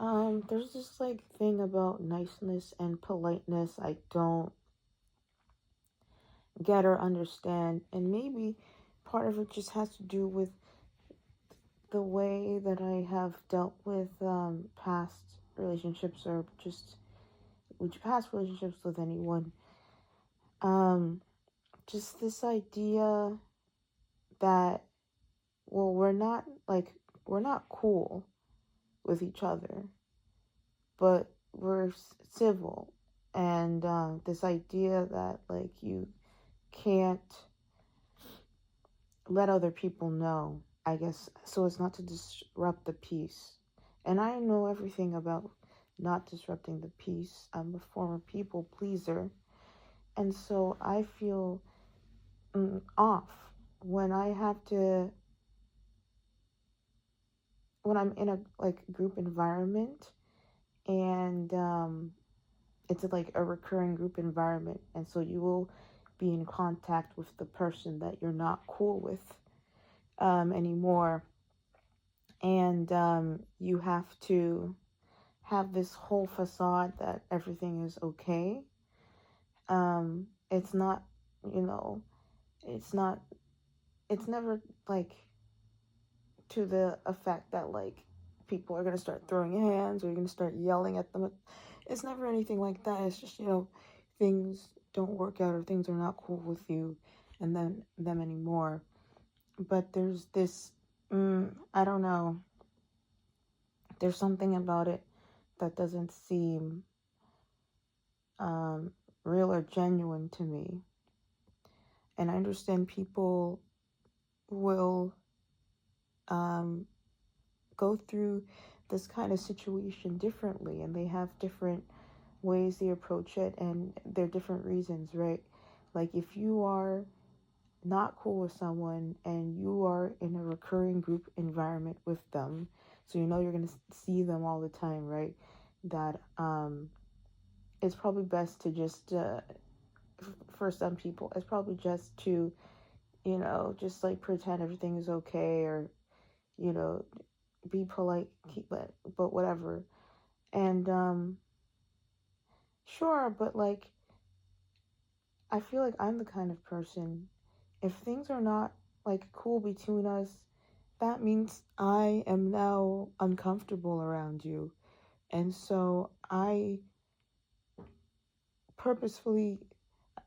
There's this like thing about niceness and politeness I don't get or understand, and maybe part of it just has to do with the way that I have dealt with past relationships or just with past relationships with anyone. Um, just this idea that well, we're not cool with each other, but we're civil, and this idea that like you can't let other people know, I guess, so as not to disrupt the peace. And I know everything about not disrupting the peace. I'm a former people pleaser, and so I feel off when I have to when I'm in a like group environment, and it's like a recurring group environment, and so you will be in contact with the person that you're not cool with anymore, and you have to have this whole facade that everything is okay. It's not, you know, it's not, it's never like to the effect that like people are gonna start throwing hands or you're gonna start yelling at them. It's never anything like that. It's just, things don't work out or things are not cool with you and then them anymore. But there's this, I don't know, there's something about it that doesn't seem um, real or genuine to me. And I understand people will um, go through this kind of situation differently, and they have different ways they approach it, and they're different reasons, right? Like if you are not cool with someone and you are in a recurring group environment with them, so you're going to see them all the time, right? That it's probably best to just for some people it's probably just to just like pretend everything is okay, or you know be polite, keep it, but whatever. And sure, but like I feel like I'm the kind of person, if things are not like cool between us, that means I am now uncomfortable around you. And so I purposefully,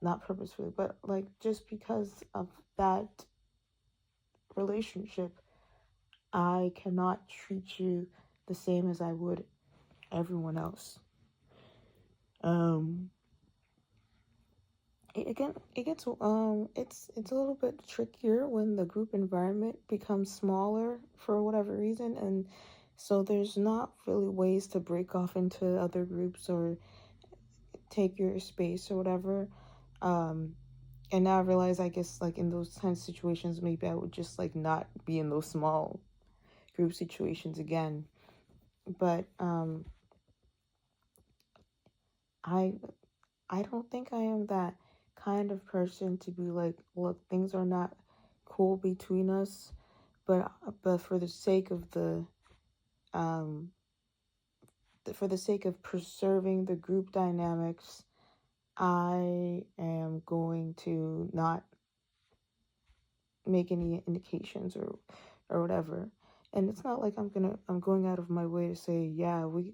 not purposefully, but like just because of that relationship, I cannot treat you the same as I would everyone else. Um, it gets it's a little bit trickier when the group environment becomes smaller for whatever reason, and so there's not really ways to break off into other groups or take your space or whatever. Um, and now I realize, I guess, like in those kind of situations, maybe I would just like not be in those small group situations again. But I I don't think I am that kind of person to be like, look, things are not cool between us, but for the sake of um for the sake of preserving the group dynamics, I am going to not make any indications or whatever. And it's not like I'm going out of my way to say, yeah, we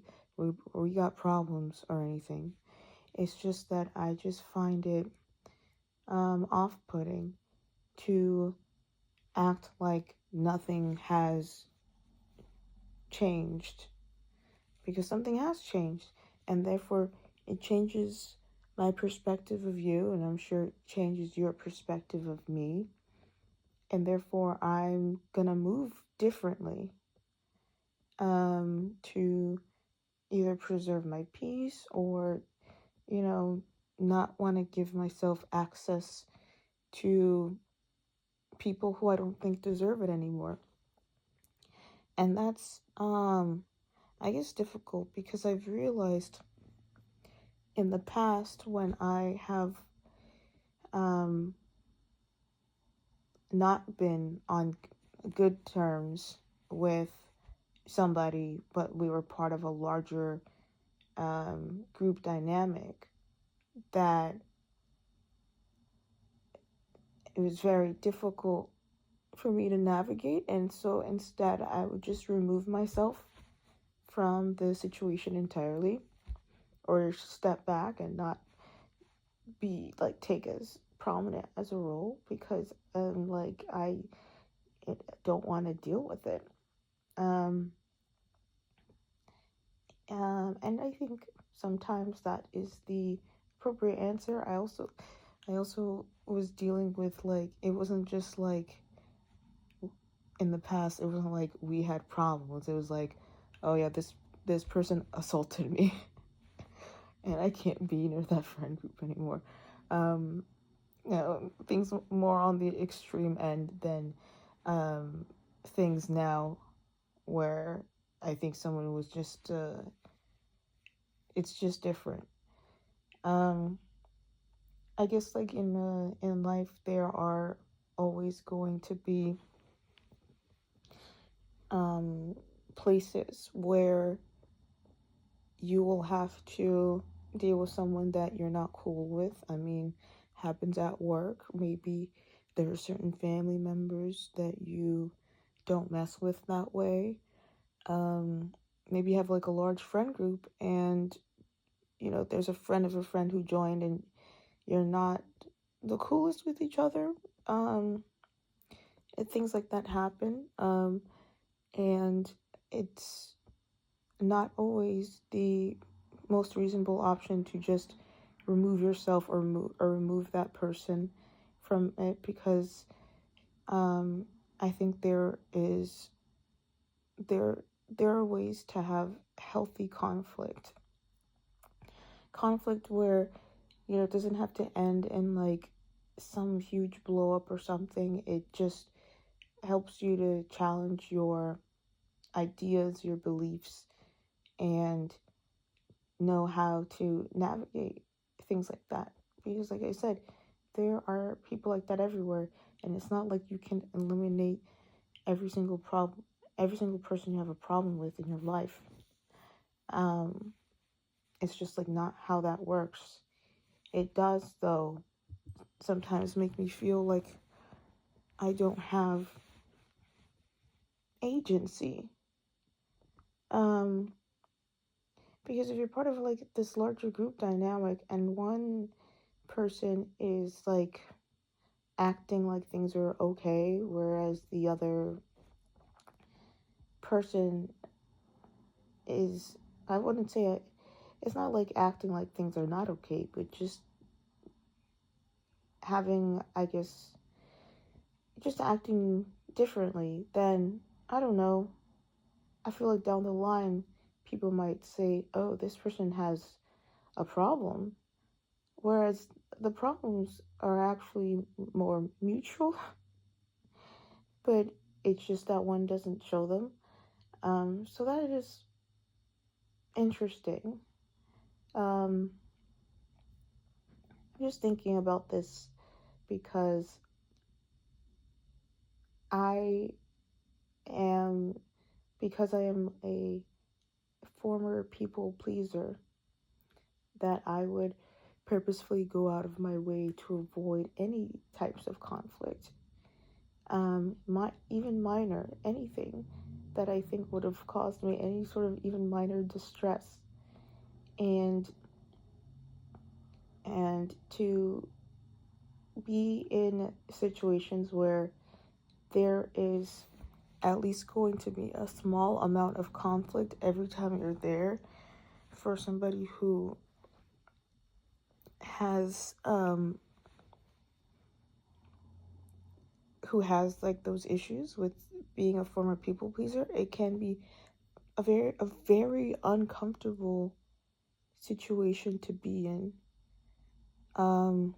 got problems or anything. It's just that I just find it off-putting to act like nothing has changed, because something has changed, and therefore it changes my perspective of you, and I'm sure it changes your perspective of me, and therefore I'm gonna move differently to either preserve my peace or not want to give myself access to people who I don't think deserve it anymore. And that's I guess difficult, because I've realized in the past when I have um not been on good terms with somebody, but we were part of a larger group dynamic, that it was very difficult for me to navigate. And so instead, I would just remove myself from the situation entirely, or step back and not be like take as prominent as a role, because like I don't want to deal with it. Um, and I think sometimes that is the appropriate answer. I also was dealing with, like, it wasn't just like in the past, it wasn't like we had problems. It was like, oh yeah, this person assaulted me, and I can't be near that friend group anymore. Um, things more on the extreme end than things now, where I think someone was just it's just different. Um, I guess, like, in life there are always going to be um places where you will have to deal with someone that you're not cool with. I mean, happens at work. Maybe there are certain family members that you don't mess with that way. Um, Maybe you have like a large friend group, and there's a friend of a friend who joined, and you're not the coolest with each other. Um, and things like that happen. And it's not always the most reasonable option to just remove yourself, or remove that person from it, because I think there there are ways to have healthy conflict where it doesn't have to end in like some huge blow up or something. It just helps you to challenge your ideas, your beliefs, and know how to navigate things like that. Because, like I said, there are people like that everywhere, and it's not like you can eliminate every single problem, every single person you have a problem with in your life. Um, it's just like not how that works. It does, though, sometimes make me feel like I don't have agency. Um, because if you're part of like this larger group dynamic, and one person is like acting like things are okay, whereas the other person is, I wouldn't say it's not like acting like things are not okay, but just having, I guess, just acting differently, then I don't know. I feel like down the line, people might say, oh, this person has a problem, whereas the problems are actually more mutual, but it's just that one doesn't show them. So that is interesting. Um, I'm just thinking about this because I am, because I am a former people pleaser, that I would purposefully go out of my way to avoid any types of conflict. Even minor, anything that I think would have caused me any sort of even minor distress, and to be in situations where there is at least going to be a small amount of conflict every time you're there, for somebody who has like those issues with being a former people pleaser. It can be a very uncomfortable situation to be in. Um,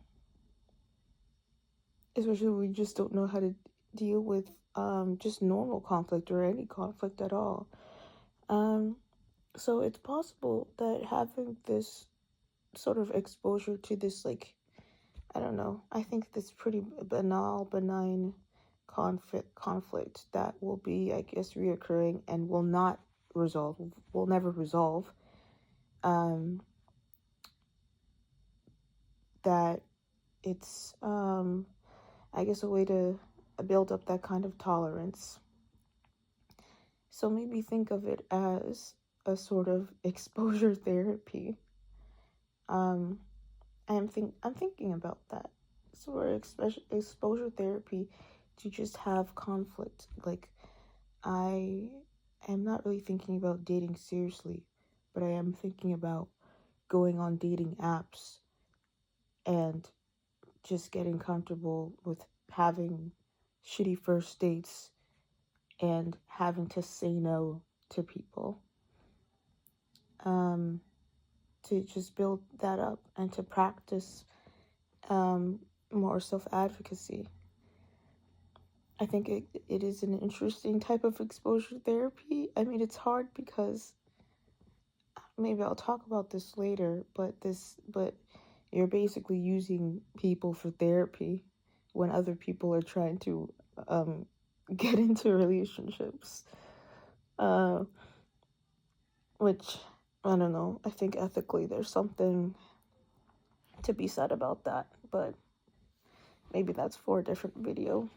Especially when we just don't know how to deal with just normal conflict, or any conflict at all. Um, so it's possible that having this sort of exposure to this, like, I don't know, I think this pretty banal, benign conflict that will be, I guess, reoccurring and will never resolve. That it's, I guess, a way to build up that kind of tolerance. So maybe think of it as a sort of exposure therapy. I'm thinking about that sort of exposure therapy to just have conflict. Like, I am not really thinking about dating seriously, but I am thinking about going on dating apps and just getting comfortable with having shitty first dates and having to say no to people. To just build that up and to practice more self-advocacy. I think it is an interesting type of exposure therapy. I mean, it's hard because maybe I'll talk about this later, but you're basically using people for therapy when other people are trying to get into relationships. Which, I don't know, I think ethically there's something to be said about that, but maybe that's for a different video.